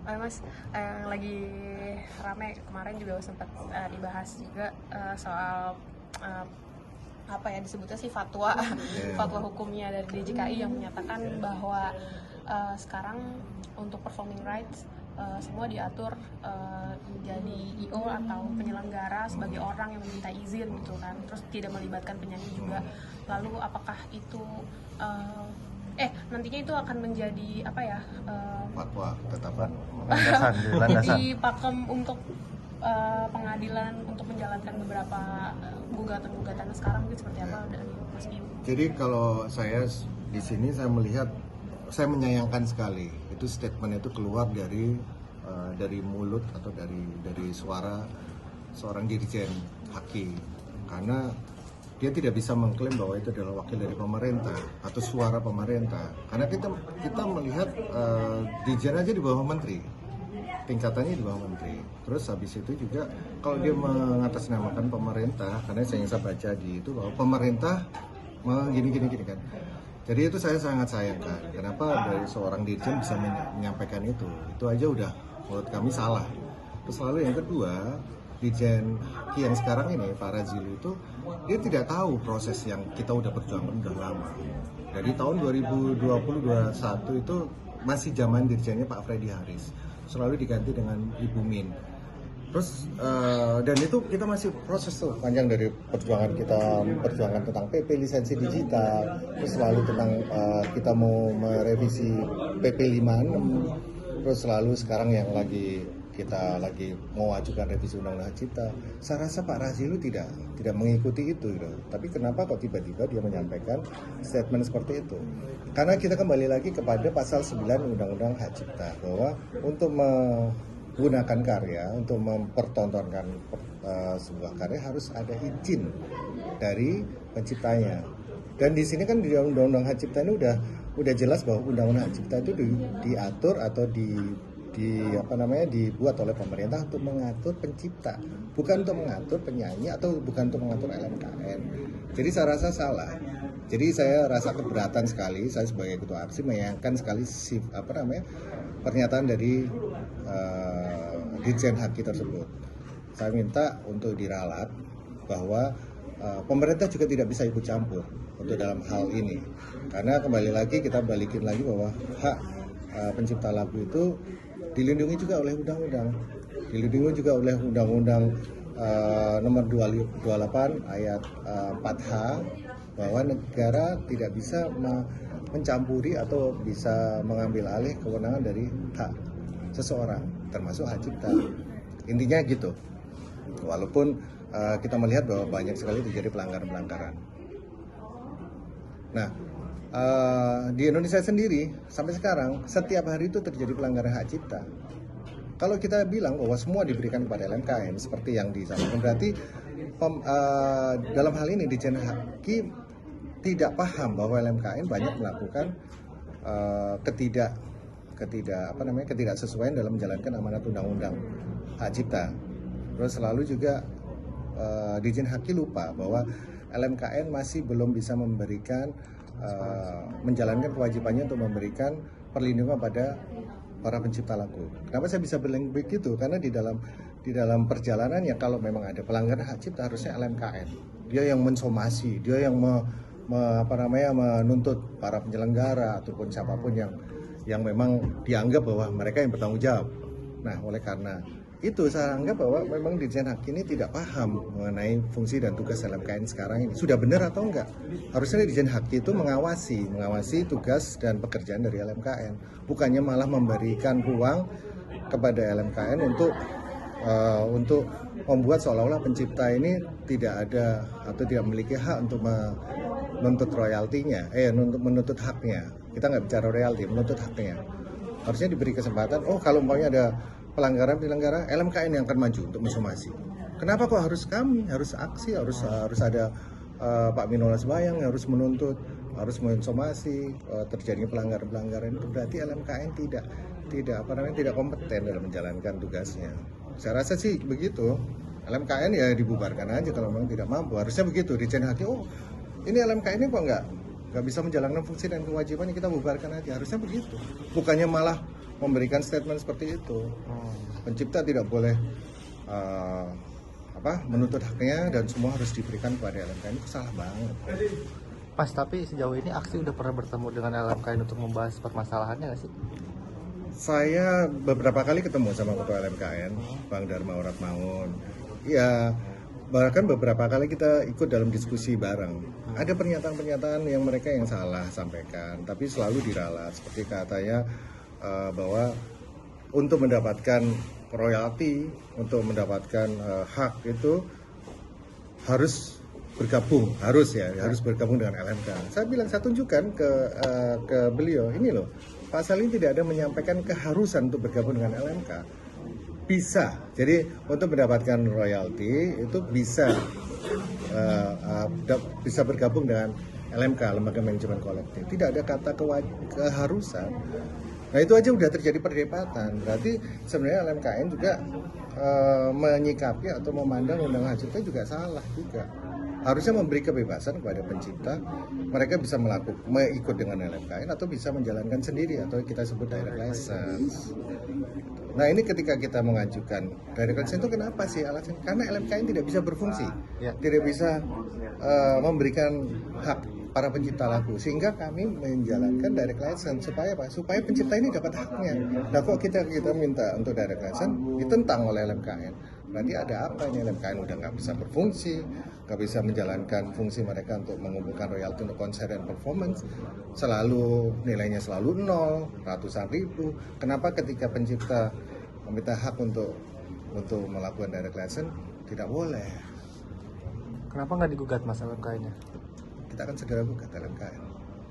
Mas, yang lagi rame kemarin juga sempat dibahas juga soal eh, apa ya disebutnya sih fatwa fatwa hukumnya dari DJKI yang menyatakan bahwa sekarang untuk performing rights semua diatur jadi IO atau penyelenggara sebagai orang yang meminta izin gitu kan, terus tidak melibatkan penyanyi juga. Lalu apakah itu nantinya itu akan menjadi apa ya, fatwa ketetapan jadi pakem untuk pengadilan untuk menjalankan beberapa gugatan-gugatan sekarang, mungkin seperti apa dari Mas Biu? Jadi kalau saya di sini saya melihat, saya menyayangkan sekali itu statement itu keluar dari mulut atau dari suara seorang dirjen Haki, karena dia tidak bisa mengklaim bahwa itu adalah wakil dari pemerintah atau suara pemerintah, karena kita melihat dirjen aja di bawah menteri, tingkatannya di bawah menteri. Terus habis itu juga kalau dia mengatasnamakan pemerintah, karena saya baca di itu bahwa pemerintah gini kan. Jadi itu saya sangat sayangkan. Kenapa dari seorang dirjen bisa menyampaikan itu aja udah menurut kami salah. Terus lalu yang kedua, Dirjen Haki yang sekarang ini Pak Razilu itu dia tidak tahu proses yang kita udah perjuangkan udah lama. Dari tahun 2020-2021 itu masih zaman dirjennya Pak Freddy Haris, selalu diganti dengan Ibu Min. Terus dan itu kita masih proses tuh panjang, dari perjuangan tentang PP lisensi digital, terus lalu tentang kita mau merevisi PP 56, terus lalu sekarang yang kita lagi mau ajukan revisi Undang-Undang Hak Cipta. Saya rasa Pak Razilu tidak mengikuti itu gitu. Tapi kenapa kok tiba-tiba dia menyampaikan statement seperti itu? Karena kita kembali lagi kepada pasal 9 Undang-Undang Hak Cipta, bahwa untuk menggunakan karya, untuk mempertontonkan sebuah karya harus ada izin dari penciptanya. Dan di sini kan di Undang-Undang Hak Cipta ini udah jelas bahwa Undang-Undang Hak Cipta itu diatur atau dibuat oleh pemerintah untuk mengatur pencipta, bukan untuk mengatur penyanyi atau bukan untuk mengatur LMKN. Jadi saya rasa salah. Jadi saya rasa keberatan sekali, saya sebagai ketua APSI menyayangkan sekali pernyataan dari Dirjen Haki tersebut. Saya minta untuk diralat bahwa pemerintah juga tidak bisa ikut campur untuk dalam hal ini, karena kembali lagi kita balikin lagi bahwa hak pencipta lagu itu dilindungi juga oleh undang-undang, dilindungi juga oleh Undang-Undang nomor 28 ayat 4H, bahwa negara tidak bisa mencampuri atau bisa mengambil alih kewenangan dari hak seseorang, termasuk hak cipta. Intinya gitu. Walaupun kita melihat bahwa banyak sekali terjadi pelanggaran-pelanggaran. Nah, di Indonesia sendiri sampai sekarang setiap hari itu terjadi pelanggaran hak cipta. Kalau kita bilang bahwa semua diberikan kepada LMKN seperti yang disampaikan, berarti dalam hal ini Dirjen Haki tidak paham bahwa LMKN banyak melakukan ketidaksesuaian dalam menjalankan amanat undang-undang hak cipta. Terus selalu juga Dirjen Haki lupa bahwa LMKN masih belum bisa menjalankan kewajibannya untuk memberikan perlindungan pada para pencipta lagu. Kenapa saya bisa bilang begitu? Karena di dalam perjalanannya, kalau memang ada pelanggaran hak cipta, harusnya LMKN dia yang mensomasi, dia yang menuntut para penyelenggara ataupun siapapun yang memang dianggap bahwa mereka yang bertanggung jawab. Nah, oleh karena itu saya anggap bahwa memang Dirjen Haki ini tidak paham mengenai fungsi dan tugas LMKN sekarang ini. Sudah benar atau enggak? Harusnya Dirjen Haki itu mengawasi tugas dan pekerjaan dari LMKN, bukannya malah memberikan ruang kepada LMKN untuk membuat seolah-olah pencipta ini tidak ada atau tidak memiliki hak untuk menuntut royaltinya, untuk menuntut haknya. Kita nggak bicara royalti, menuntut haknya. Harusnya diberi kesempatan. Oh, kalau umpamanya ada pelanggaran LMKN yang akan maju untuk mensomasi. Kenapa kok harus kami, harus aksi, harus ada Pak Minola Sebayang yang harus menuntut, harus mensomasi terjadinya pelanggaran-pelanggaran itu? Berarti LMKN tidak kompeten dalam menjalankan tugasnya. Saya rasa sih begitu. LMKN ya dibubarkan aja kalau memang tidak mampu. Harusnya begitu. Dirjen Haki, ini LMKN ini kok nggak bisa menjalankan fungsi dan kewajibannya, kita bubarkan aja. Harusnya begitu. Bukannya malah memberikan statement seperti itu. Pencipta tidak boleh menuntut haknya dan semua harus diberikan kepada LMKN. Itu salah banget. Mas, tapi sejauh ini aksi udah pernah bertemu dengan LMKN untuk membahas permasalahannya nggak sih? Saya beberapa kali ketemu sama ketua LMKN, Bang Dharma Oratmangun. Ya, bahkan beberapa kali kita ikut dalam diskusi bareng. Ada pernyataan-pernyataan yang mereka yang salah sampaikan, tapi selalu diralat. Seperti katanya bahwa untuk mendapatkan royalti, untuk mendapatkan hak itu harus bergabung, harus bergabung dengan LMK. Saya bilang, saya tunjukkan ke beliau, ini loh, pasal ini tidak ada menyampaikan keharusan untuk bergabung dengan LMK. Bisa, jadi untuk mendapatkan royalti itu bisa bergabung dengan LMK, Lembaga Manajemen Kolektif. Tidak ada kata keharusan. Nah, itu aja udah terjadi perdebatan. Berarti sebenarnya LMKN juga menyikapi atau memandang Undang-Undang Hak Cipta juga salah juga. Harusnya memberi kebebasan kepada pencipta, mereka bisa mengikut dengan LMKN atau bisa menjalankan sendiri atau kita sebut direct license. Nah, ini ketika kita mengajukan direct license itu kenapa sih alasan? Karena LMKN tidak bisa berfungsi, tidak bisa memberikan hak para pencipta lagu, sehingga kami menjalankan direct license supaya apa? Supaya pencipta ini dapat haknya. Nah, kok kita minta untuk direct license ditentang oleh LMKN? Berarti ada apa ini? LMKN udah nggak bisa berfungsi, nggak bisa menjalankan fungsi mereka untuk mengumpulkan royalti untuk konser dan performance, selalu nilainya selalu nol, ratusan ribu. Kenapa ketika pencipta meminta hak untuk melakukan direct license tidak boleh? Kenapa nggak digugat Mas LMKN-nya? Kita akan segera gugat LMKN.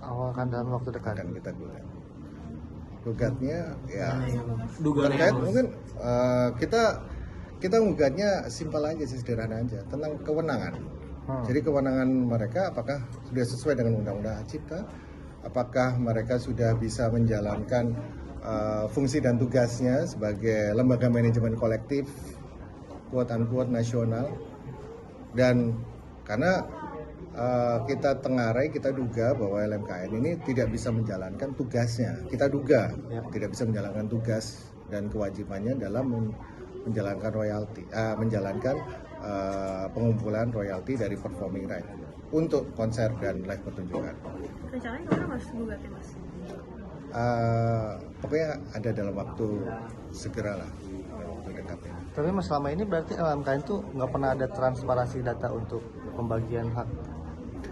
Akan dalam waktu dekat. Akan kita gugat. Gugatnya ya Dugaan mungkin kita gugatnya simpel aja sih, sederhana aja, tentang kewenangan. Jadi kewenangan mereka apakah sudah sesuai dengan Undang-Undang Hak Cipta? Apakah mereka sudah bisa menjalankan fungsi dan tugasnya sebagai lembaga manajemen kolektif quote unquote nasional? Dan karena kita tengarai, kita duga bahwa LMKN ini tidak bisa menjalankan tugasnya. Kita duga tidak bisa menjalankan tugas dan kewajibannya dalam menjalankan royalti, pengumpulan royalti dari performing right untuk konser dan live pertunjukan. Rencananya kemana Mas gugatnya Mas? Pokoknya ada dalam waktu segera lah, waktu dekat ini. Tapi Mas, selama ini berarti LMKN tuh nggak pernah ada transparansi data untuk pembagian hak?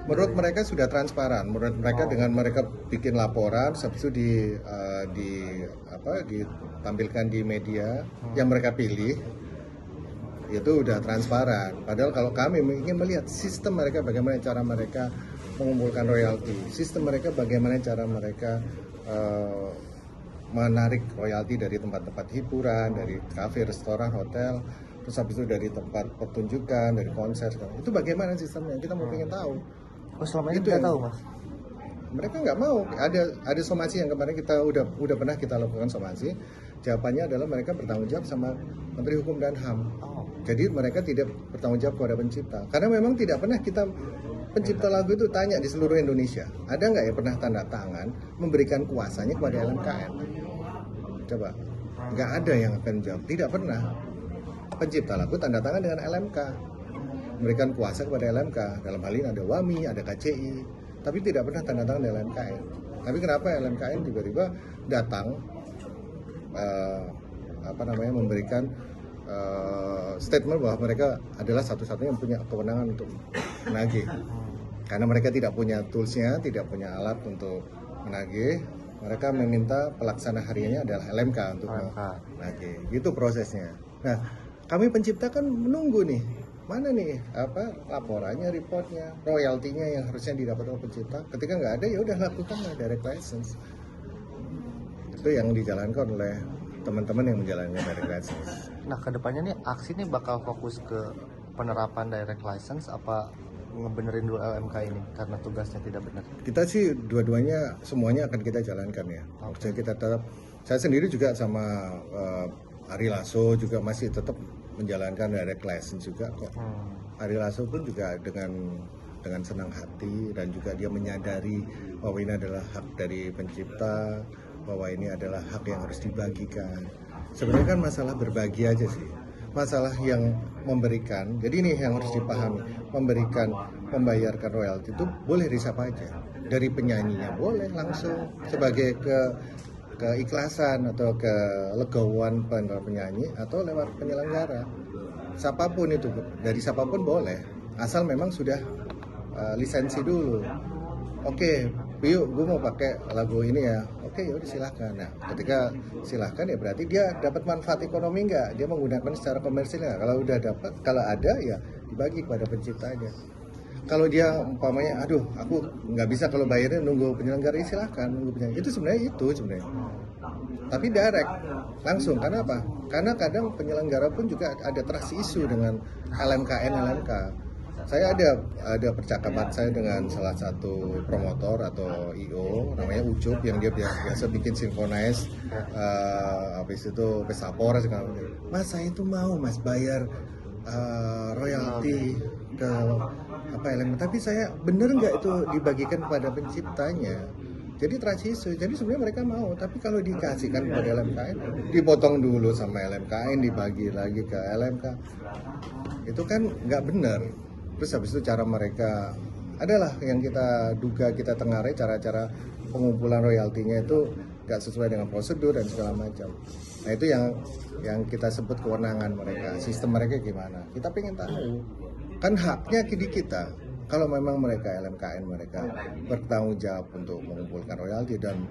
Menurut mereka sudah transparan. Menurut mereka dengan mereka bikin laporan, habis itu ditampilkan di media yang mereka pilih, itu udah transparan. Padahal kalau kami ingin melihat sistem mereka, bagaimana cara mereka mengumpulkan royalti, sistem mereka bagaimana cara mereka menarik royalti dari tempat-tempat hiburan, dari kafe, restoran, hotel, terus habis itu dari tempat pertunjukan, dari konser, itu bagaimana sistemnya? Kita mau pengen tahu. Oh, selama ini Itu kita yang- tahu Mas? Mereka nggak mau. Ada somasi yang kemarin kita udah pernah kita lakukan somasi. Jawabannya adalah mereka bertanggung jawab sama Menteri Hukum dan HAM. Jadi mereka tidak bertanggung jawab kepada pencipta. Karena memang tidak pernah kita pencipta lagu itu tanya di seluruh Indonesia. Ada nggak yang pernah tanda tangan memberikan kuasanya kepada LMKN? Coba. Nggak ada yang akan jawab. Tidak pernah. Pencipta lagu tanda tangan dengan LMK. Memberikan kuasa kepada LMK. Dalam hal ini ada WAMI, ada KCI. Tapi tidak pernah tanda tangan dengan LMKN. Tapi kenapa LMKN tiba-tiba datang memberikan statement bahwa mereka adalah satu-satunya yang punya kewenangan untuk menagih. Karena mereka tidak punya toolsnya, tidak punya alat untuk menagih, mereka meminta pelaksana hariannya adalah LMK untuk menagih. Itu prosesnya. Nah, kami pencipta kan menunggu nih, mana nih laporannya, reportnya, royaltinya yang harusnya didapat oleh pencipta. Ketika nggak ada, ya udah lakukanlah direct license. Itu yang dijalankan oleh teman-teman yang menjalankan direct license. Nah, kedepannya nih aksi nih bakal fokus ke penerapan direct license apa ngebenerin dulu LMK ini karena tugasnya tidak benar? Kita sih dua-duanya semuanya akan kita jalankan ya. Maksudnya kita tetap, saya sendiri juga sama Ari Lasso juga masih tetap menjalankan direct license juga kok. Ari Lasso pun juga dengan senang hati dan juga dia menyadari bahwa ini adalah hak dari pencipta, bahwa ini adalah hak yang harus dibagikan. Sebenarnya kan masalah berbagi aja sih. Masalah yang memberikan, jadi ini yang harus dipahami, membayarkan royalti itu boleh dari siapa aja. Dari penyanyinya boleh langsung sebagai keikhlasan atau kelegowan penyanyi atau lewat penyelenggara. Siapapun itu, dari siapapun boleh, asal memang sudah lisensi dulu. Oke, yuk gue mau pakai lagu ini ya. Oke, yaudah silahkan. Nah, ketika silahkan ya berarti dia dapat manfaat ekonomi nggak? Dia menggunakan secara komersil nggak? Kalau udah dapat, kalau ada ya dibagi kepada penciptanya. Kalau dia umpamanya, aduh aku nggak bisa kalau bayarnya nunggu penyelenggara, ya silahkan nunggu penyelenggara. Itu sebenarnya. Tapi direct, langsung. Karena apa? Karena kadang penyelenggara pun juga ada trust issue dengan LMK. Saya ada percakapan saya dengan salah satu promotor atau IO namanya Ucup yang dia biasa bikin sinkronize, habis itu pesapor segala macam. Mas saya itu mau mas bayar royalti ke LMK, tapi saya bener nggak itu dibagikan kepada penciptanya? Jadi transisi, jadi sebenarnya mereka mau, tapi kalau dikasihkan kepada LMKN, dipotong dulu sama LMKN, dibagi lagi ke LMK, itu kan nggak benar. Terus habis itu cara mereka adalah yang kita duga, kita tengarai cara-cara pengumpulan royaltinya itu nggak sesuai dengan prosedur dan segala macam. Nah itu yang kita sebut kewenangan mereka, sistem mereka gimana? Kita pengen tahu, kan haknya di kita. Kalau memang mereka LMKN mereka bertanggung jawab untuk mengumpulkan royalti dan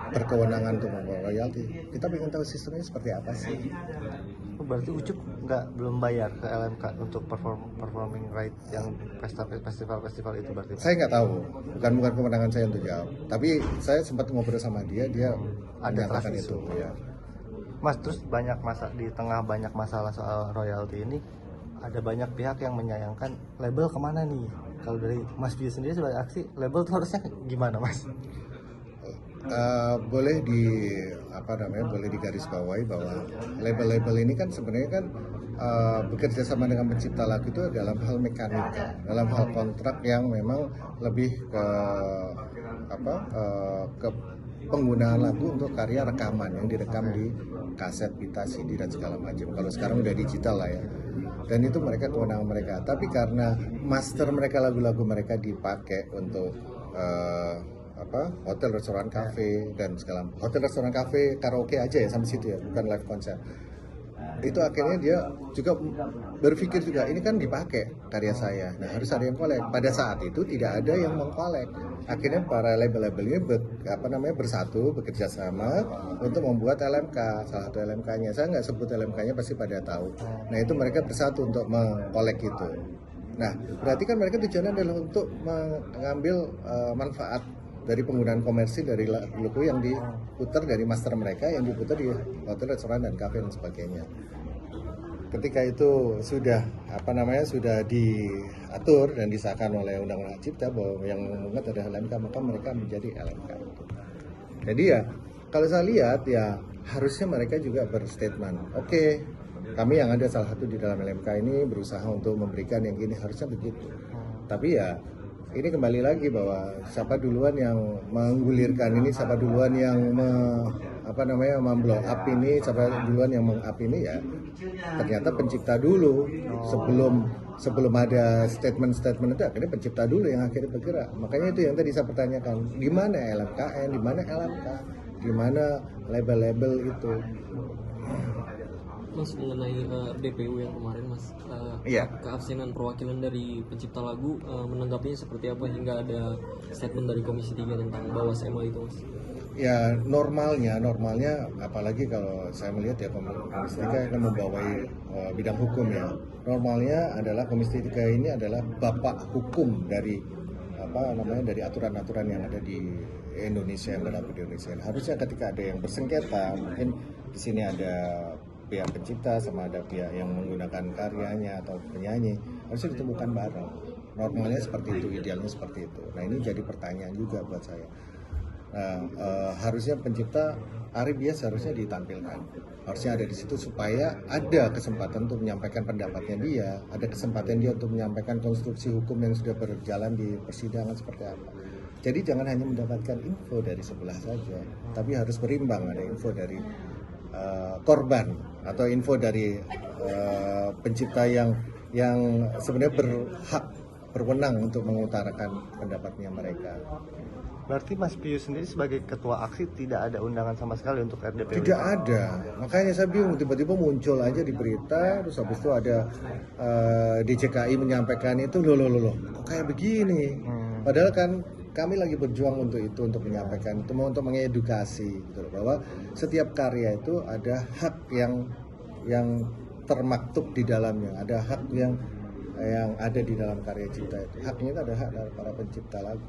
berkewenangan untuk mengumpulkan royalti, kita ingin tahu sistemnya seperti apa sih. Berarti Ucup belum bayar ke LMK untuk performing right yang festival itu berarti? Saya nggak tahu, bukan kewenangan saya untuk jawab. Tapi saya sempat ngobrol sama dia menyatakan itu. Ya. Mas, terus di tengah banyak masalah soal royalti ini, ada banyak pihak yang menyayangkan label kemana nih? Kalau dari Mas View sendiri sebagai aksi, label tuh harusnya gimana Mas? Boleh digarisbawahi bahwa label-label ini kan sebenarnya kan bekerja sama dengan pencipta lagu itu dalam hal mekanika, dalam hal kontrak yang memang lebih ke penggunaan lagu untuk karya rekaman yang direkam di kaset, pita, CD dan segala macam. Kalau sekarang udah digital lah ya. Dan itu mereka kewenangan mereka. Tapi karena master mereka, lagu-lagu mereka dipakai untuk hotel, restoran, kafe dan segala hotel, restoran, kafe, karaoke aja ya sampai situ ya, bukan live konser. Itu akhirnya dia juga berpikir juga ini kan dipakai karya saya, nah harus ada yang kolek. Pada saat itu tidak ada yang mengkolek. Akhirnya para label-labelnya bersatu, bekerja sama untuk membuat LMK. Salah satu LMK-nya, saya nggak sebut LMK-nya, pasti pada tahu. Nah itu mereka bersatu untuk mengkolek itu. Nah berarti kan mereka tujuannya adalah untuk mengambil manfaat dari penggunaan komersil dari lagu yang diputar dari master mereka, yang diputar di hotel, restoran dan kafe dan sebagainya. Ketika itu sudah diatur dan disahkan oleh Undang-Undang Cipta bahwa yang mengugat adalah LMK, maka mereka menjadi LMK. Jadi ya kalau saya lihat ya harusnya mereka juga berstatement. Oke, kami yang ada salah satu di dalam LMK ini berusaha untuk memberikan yang gini, harusnya begitu. Tapi ya ini kembali lagi bahwa siapa duluan yang menggulirkan ini, siapa duluan yang memblow up ini, siapa duluan yang meng-up ini ya ternyata pencipta dulu. Sebelum ada statement itu akhirnya pencipta dulu yang akhirnya bergerak. Makanya itu yang tadi saya pertanyakan, di mana LMKN, di mana LMK, di mana label-label itu. Mas, mengenai BPU yang kemarin Mas, keabsenan perwakilan dari pencipta lagu, menanggapinya seperti apa hingga ada statement dari Komisi 3 tentang Bawas MA itu Mas? Ya normalnya apalagi kalau saya melihat ya Komisi 3 akan membawai bidang hukum ya. Normalnya adalah Komisi 3 ini adalah bapak hukum dari dari aturan-aturan yang ada di Indonesia, yang berlaku di Indonesia. Harusnya ketika ada yang bersengketa, mungkin di sini ada pihak pencipta sama ada pihak yang menggunakan karyanya atau penyanyi, harusnya ditemukan bareng. Normalnya seperti itu, idealnya seperti itu. Nah ini jadi pertanyaan juga buat saya. Nah, harusnya pencipta Arif Bias harusnya ditampilkan, harusnya ada di situ supaya ada kesempatan untuk menyampaikan pendapatnya dia, ada kesempatan dia untuk menyampaikan konstruksi hukum yang sudah berjalan di persidangan seperti apa. Jadi jangan hanya mendapatkan info dari sebelah saja, tapi harus berimbang, ada info dari korban atau info dari pencipta yang sebenarnya berwenang untuk mengutarakan pendapatnya mereka. Berarti Mas Pius sendiri sebagai ketua aksi tidak ada undangan sama sekali untuk RDPW? Tidak ada, makanya saya bingung, tiba-tiba muncul aja di berita, terus habis itu ada DJKI menyampaikan itu, loh, kok kayak begini? Padahal kan kami lagi berjuang untuk itu, untuk menyampaikan itu, untuk mengedukasi gitu loh, bahwa setiap karya itu ada hak yang termaktub di dalamnya, ada hak yang ada di dalam karya cipta itu. Haknya itu ada hak dari para pencipta lagu.